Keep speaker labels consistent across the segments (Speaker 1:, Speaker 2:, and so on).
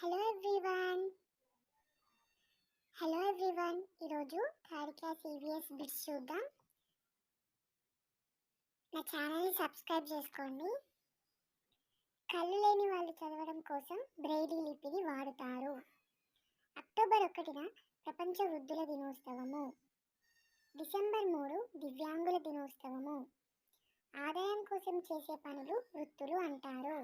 Speaker 1: Hello everyone hello everyone ఈరోజు third class EVS bits చూద్దాం. నా ఛానల్ని సబ్స్క్రైబ్ చేసుకోండి. కళ్ళు లేని వాళ్ళు చదవడం కోసం బ్రెయిలీ లిపిని వాడుతారు. అక్టోబర్ 1న ప్రపంచ వృద్ధుల దినోత్సవము. డిసెంబర్ 3 దివ్యాంగుల దినోత్సవము. ఆదాయం కోసం చేసే పనులు వృత్తులు అంటారు.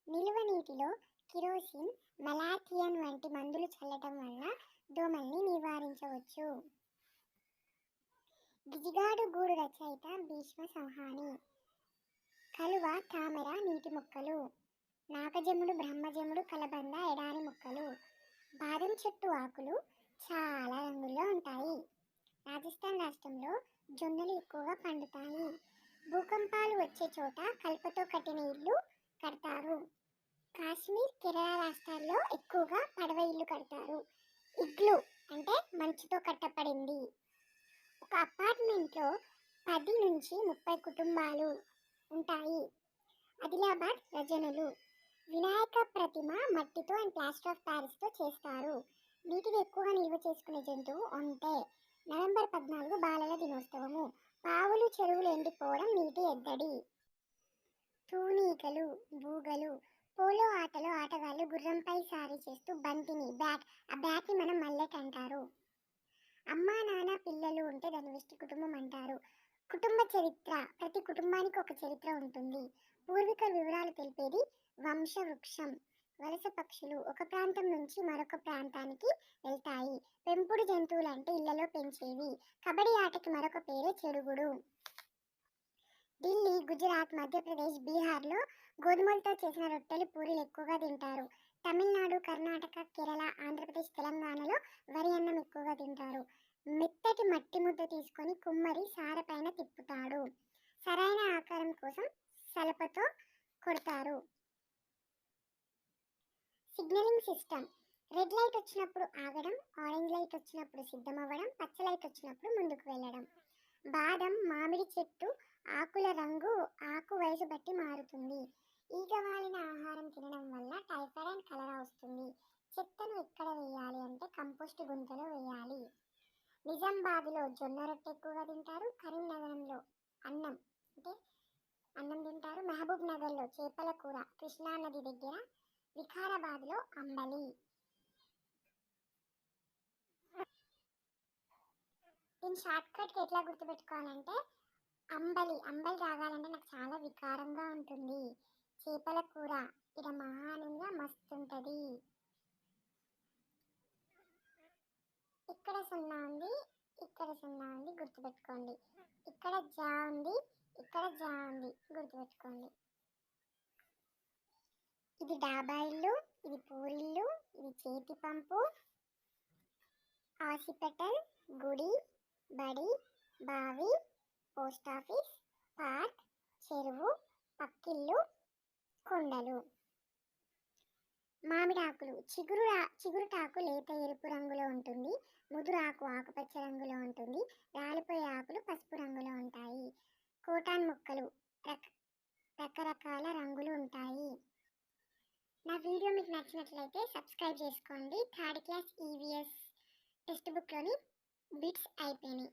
Speaker 1: నిలువ నీటిలో కిరోసిన్, మెలాథియన్ వంటి మందులు చల్లటం వల్ల దోమల్ని నివారించవచ్చు. గిజిగాడు గూడు రచయిత భీష్మ సంహాని. కలువ, తామర నీటి మొక్కలు. నాగజముడు, బ్రహ్మజముడు, కలబంద ఎడారి మొక్కలు. బాదం చెట్టు ఆకులు చాలా రంగుల్లో ఉంటాయి. రాజస్థాన్ రాష్ట్రంలో జొన్నలు ఎక్కువగా పండుతాయి. భూకంపాలు వచ్చే చోట కల్పతో కట్టిన ఇల్లు కడతారు. కాశ్మీర్, కేరళ రాష్ట్రాల్లో ఎక్కువగా పడవ ఇల్లు కడతారు. ఇగ్లు అంటే మంచుతో కట్టబడింది. ఒక అపార్ట్మెంట్లో 10 నుంచి 30 కుటుంబాలు ఉంటాయి. ఆదిలాబాద్ రజనులు. వినాయక ప్రతిమ మట్టితో అండ్ ప్లాస్టర్ ఆఫ్ ప్యారిస్తో చేస్తారు. నీటిని ఎక్కువగా నిల్వ చేసుకునే జంతువు ఒంటె. నవంబర్ 14 బాలల దినోత్సవము. పావులు, చెరువులు ఎండిపోవడం నీటి ఎద్దడి. తూనీగలు, బూగలు. పోలో ఆటలో ఆటగాళ్ళు గుర్రంపై సారి చేస్తూ బంతిని, ఆ బ్యాట్ని మనం మల్లెట్ అంటారు. అమ్మా, నాన్న, పిల్లలు ఉంటే దాని వెస్ట్ కుటుంబం అంటారు. కుటుంబ చరిత్ర. ప్రతి కుటుంబానికి ఒక చరిత్ర ఉంటుంది. పూర్వీకుల వివరాలు తెలిపేది వంశవృక్షం. వలస పక్షులు ఒక ప్రాంతం నుంచి మరొక ప్రాంతానికి వెళ్తాయి. పెంపుడు జంతువులు అంటే ఇళ్లలో పెంచేవి. కబడ్డీ ఆటకి మరొక పేరే చెడుగుడు. ఢిల్లీ, గుజరాత్, మధ్యప్రదేశ్, బీహార్లో గోధుమలతో చేసిన రొట్టెలు, పూరీలు ఎక్కువగా తింటారు. తమిళనాడు, కర్ణాటక, కేరళ, ఆంధ్రప్రదేశ్, తెలంగాణలో వరి అన్నం ఎక్కువగా తింటారు. మెత్తటి మట్టి ముద్ద తీసుకొని కుమ్మరి సార పైన తిప్పుతాడు. సరైన ఆకారం కోసం సలపతో కొడతారు. Signalling system. రెడ్ లైట్ వచ్చినప్పుడు ఆగడం, ఆరెంజ్ లైట్ వచ్చినప్పుడు సిద్ధమవ్వడం, పచ్చ లైట్ వచ్చినప్పుడు ముందుకు వెళ్ళడం. బాదం, మామిడి చెట్టు ఆకుల రంగు ఆకు వయసు బట్టి మారుతుంది. ఈగ వాలిన ఆహారం తినడం వల్ల టైఫాయిడ్ అండ్ కలరా వస్తుంది. చెత్తను ఎక్కడ వేయాలి అంటే కంపోస్ట్ గుంతలో వేయాలి. నిజామాబాద్లో జొన్న రొట్టె ఎక్కువగా తింటారు. కరీంనగరంలో అన్నం తింటారు. మహబూబ్ నగర్లో చేపల కూర. కృష్ణా నది దగ్గర. వికారాబాద్లో అంబలి. దీని షార్ట్ కట్కి ఎట్లా గుర్తుపెట్టుకోవాలంటే అంబలి రాగాలంటే నాకు చాలా వికారంగా ఉంటుంది. చేపల కూర ఇక్కడ మహానంగా మస్తుంటుంది. ఇక్కడ 0 ఉంది, ఇక్కడ 0 ఉంది, గుర్తుపెట్టుకోండి. ఇక్కడ జా ఉంది, ఇక్కడ జా ఉంది, గుర్తుపెట్టుకోండి. ఇది డాబా ఇల్లు, ఇది పూరిల్లు, ఇది చేతి పంపు. హాస్పిటల్, గుడి, బడి, బావి, పోస్ట్ ఆఫీస్, పార్క్, చెరువు, పక్కిల్లు, కొండలు. మామిడాకులు. చిగురుటాకు లేత ఎరుపు రంగులో ఉంటుంది. ముదురాకు ఆకుపచ్చ రంగులో ఉంటుంది. రాలిపోయే ఆకులు పసుపు రంగులో ఉంటాయి. కోటాన్ మొక్కలు రకరకాల రంగులు ఉంటాయి. నా వీడియో మీకు నచ్చినట్లయితే సబ్స్క్రైబ్ చేసుకోండి. థర్డ్ క్లాస్ ఈవీఎస్ టెక్స్ట్ బుక్లోని బిట్స్ అయిపోయినాయి.